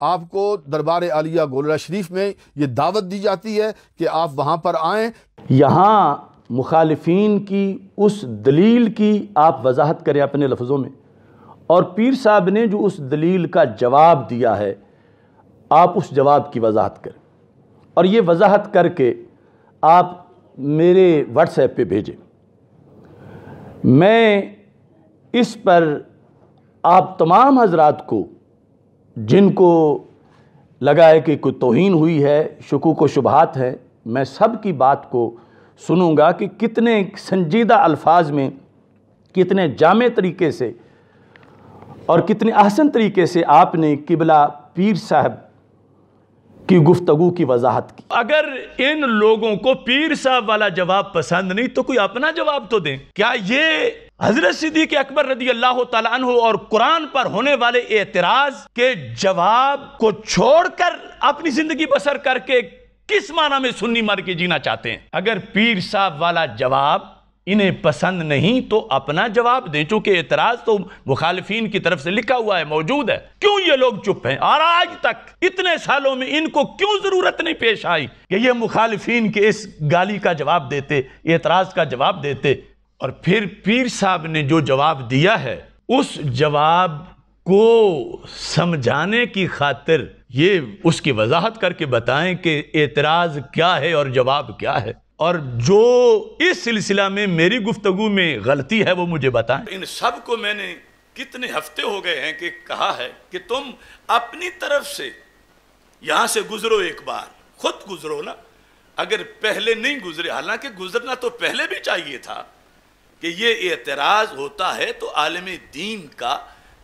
آپ کو دربار عالیہ گولڑہ شریف میں یہ دعوت دی جاتی ہے کہ آپ وہاں پر آئیں۔ یہاں مخالفین کی اس دلیل کی آپ وضاحت کریں اپنے لفظوں میں، اور پیر صاحب نے جو اس دلیل کا جواب دیا ہے آپ اس جواب کی وضاحت کریں، اور یہ وضاحت کر کے آپ میرے واٹس ایپ پہ بھیجیں۔ میں اس پر آپ تمام حضرات کو جن کو لگا ہے کہ کوئی توہین ہوئی ہے، شکوک و شبہات ہے، میں سب کی بات کو سنوں گا کہ کتنے سنجیدہ الفاظ میں، کتنے جامع طریقے سے اور کتنے احسن طریقے سے آپ نے قبلہ پیر صاحب کی گفتگو کی وضاحت کی۔ اگر ان لوگوں کو پیر صاحب والا جواب پسند نہیں تو کوئی اپنا جواب تو دیں۔ کیا یہ حضرت صدیق اکبر رضی اللہ تعالیٰ عنہ اور قرآن پر ہونے والے اعتراض کے جواب کو چھوڑ کر اپنی زندگی بسر کر کے کس معنی میں سنی مر کے جینا چاہتے ہیں؟ اگر پیر صاحب والا جواب انہیں پسند نہیں تو اپنا جواب دیں، چونکہ اعتراض تو مخالفین کی طرف سے لکھا ہوا ہے، موجود ہے۔ کیوں یہ لوگ چپ ہیں؟ اور آج تک اتنے سالوں میں ان کو کیوں ضرورت نہیں پیش آئی کہ یہ مخالفین کے اس گالی کا جواب دیتے، اعتراض کا جواب دیتے؟ اور پھر پیر صاحب نے جو جواب دیا ہے اس جواب کو سمجھانے کی خاطر یہ اس کی وضاحت کر کے بتائیں کہ اعتراض کیا ہے اور جواب کیا ہے، اور جو اس سلسلہ میں میری گفتگو میں غلطی ہے وہ مجھے بتائیں۔ ان سب کو میں نے کتنے ہفتے ہو گئے ہیں کہ کہا ہے کہ تم اپنی طرف سے یہاں سے گزرو، ایک بار خود گزرو نا، اگر پہلے نہیں گزرے، حالانکہ گزرنا تو پہلے بھی چاہیے تھا کہ یہ اعتراض ہوتا ہے تو عالم دین کا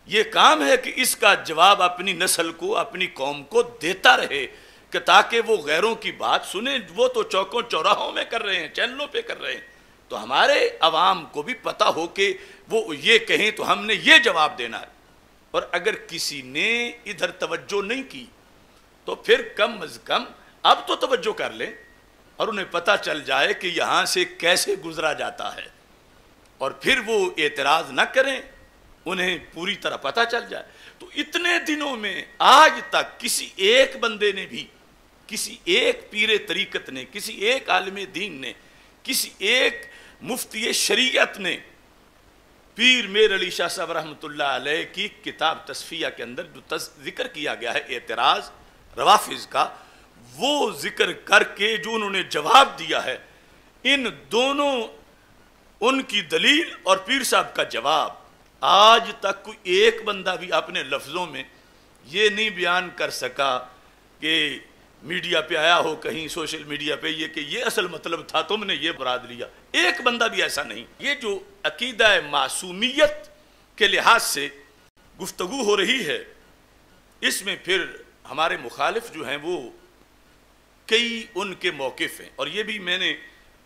یہ کام ہے کہ اس کا جواب اپنی نسل کو، اپنی قوم کو دیتا رہے، کہ تاکہ وہ غیروں کی بات سنیں۔ وہ تو چوکوں چوراہوں میں کر رہے ہیں، چینلوں پہ کر رہے ہیں، تو ہمارے عوام کو بھی پتہ ہو کہ وہ یہ کہیں تو ہم نے یہ جواب دینا ہے۔ اور اگر کسی نے ادھر توجہ نہیں کی تو پھر کم از کم اب تو توجہ کر لیں اور انہیں پتہ چل جائے کہ یہاں سے کیسے گزرا جاتا ہے، اور پھر وہ اعتراض نہ کریں، انہیں پوری طرح پتہ چل جائے۔ تو اتنے دنوں میں آج تک کسی ایک بندے نے بھی، کسی ایک پیر طریقت نے، کسی ایک عالم دین نے، کسی ایک مفتی شریعت نے پیر میر علی شاہ صاحب رحمۃ اللہ علیہ کی کتاب تصفیہ کے اندر جو ذکر کیا گیا ہے اعتراض روافض کا، وہ ذکر کر کے جو انہوں نے جواب دیا ہے، ان دونوں، ان کی دلیل اور پیر صاحب کا جواب، آج تک کوئی ایک بندہ بھی اپنے لفظوں میں یہ نہیں بیان کر سکا کہ میڈیا پہ آیا ہو کہیں سوشل میڈیا پہ یہ کہ یہ اصل مطلب تھا، تم نے یہ مراد لیا۔ ایک بندہ بھی ایسا نہیں۔ یہ جو عقیدہ معصومیت کے لحاظ سے گفتگو ہو رہی ہے، اس میں پھر ہمارے مخالف جو ہیں وہ کئی ان کے موقف ہیں، اور یہ بھی میں نے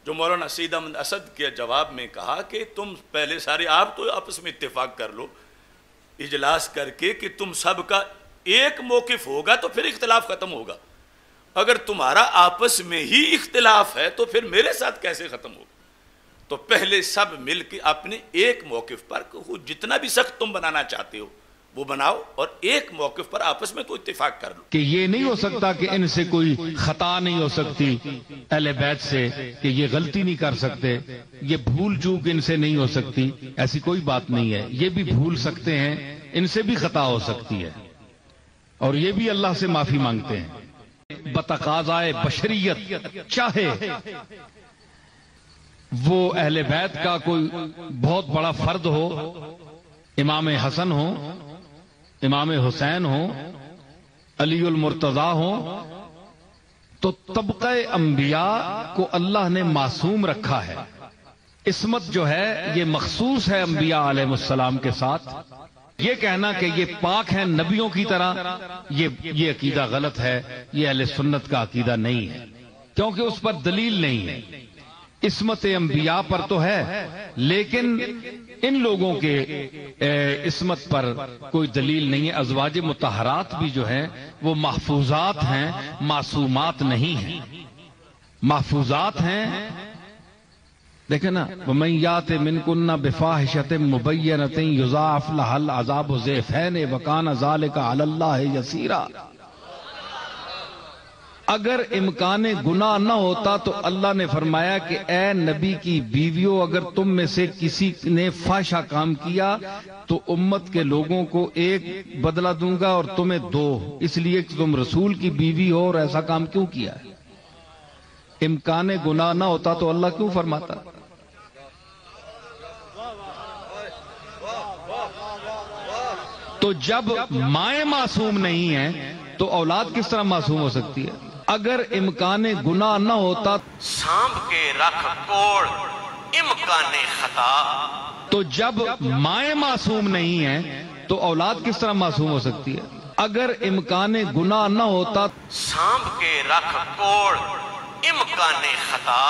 جو مولانا سید احمد اسد کے جواب میں کہا کہ تم پہلے سارے آپ تو آپس میں اتفاق کر لو اجلاس کر کے کہ تم سب کا ایک موقف ہوگا تو پھر اختلاف ختم ہوگا۔ اگر تمہارا آپس میں ہی اختلاف ہے تو پھر میرے ساتھ کیسے ختم ہوگا؟ تو پہلے سب مل کے اپنے ایک موقف پر جتنا بھی سخت تم بنانا چاہتے ہو وہ بناؤ، اور ایک موقف پر آپس میں تو اتفاق کر لو۔ کہ یہ نہیں ہو سکتا کہ ان سے کوئی خطا نہیں ہو سکتی اہل بیت سے، کہ یہ غلطی نہیں کر سکتے، یہ بھول چوک ان سے نہیں ہو سکتی، ایسی کوئی بات نہیں ہے۔ یہ بھی بھول سکتے ہیں، ان سے بھی خطا ہو سکتی ہے، اور یہ بھی اللہ سے معافی مانگتے ہیں بتقاضائے بشریت۔ چاہے وہ اہل بیت کا کوئی بہت بڑا فرد ہو، امام حسن ہو، امام حسین ہو، علی المرتضی ہو، تو طبقہ انبیاء کو اللہ نے معصوم رکھا ہے۔ عصمت جو ہے یہ مخصوص ہے انبیاء علیہ السلام کے ساتھ۔ یہ کہنا کہ یہ پاک ہیں نبیوں کی طرح، یہ عقیدہ غلط ہے، یہ اہل سنت کا عقیدہ نہیں ہے، کیونکہ اس پر دلیل نہیں ہے۔ عصمت انبیاء پر تو ہے، لیکن ان لوگوں کے عصمت پر کوئی دلیل نہیں ہے۔ ازواج مطہرات بھی جو ہیں وہ محفوظات ہیں، معصومات نہیں ہیں، محفوظات ہیں۔ دیکھیں نا، وَمَن يَأْتِ مِنكُنَّ بِفَاحِشَةٍ مُبَيِّنَةٍ يُضَاعَفْ لَهَا الْعَذَابُ ضِعْفَيْنِ وَكَانَ ذَلِكَ عَلَى اللَّهِ يَسِيرًا۔ اگر امکان گناہ نہ ہوتا تو اللہ نے فرمایا کہ اے نبی کی بیویوں، اگر تم میں سے کسی نے فحشہ کام کیا تو امت کے لوگوں کو ایک بدلہ دوں گا اور تمہیں 2، اس لیے کہ تم رسول کی بیوی ہو اور ایسا کام کیوں کیا ہے؟ امکان گناہ نہ ہوتا تو اللہ کیوں فرماتا؟ تو جب مائیں معصوم نہیں ہیں تو اولاد کس طرح معصوم ہو سکتی ہے؟ اگر امکان گناہ نہ ہوتا سانپ کے رکھ کوڑ امکان خطا، تو جب مائیں معصوم نہیں ہیں تو اولاد کس طرح معصوم ہو سکتی ہے؟ اگر امکان گناہ نہ ہوتا سانپ کے رکھ کوڑ امکان خطا،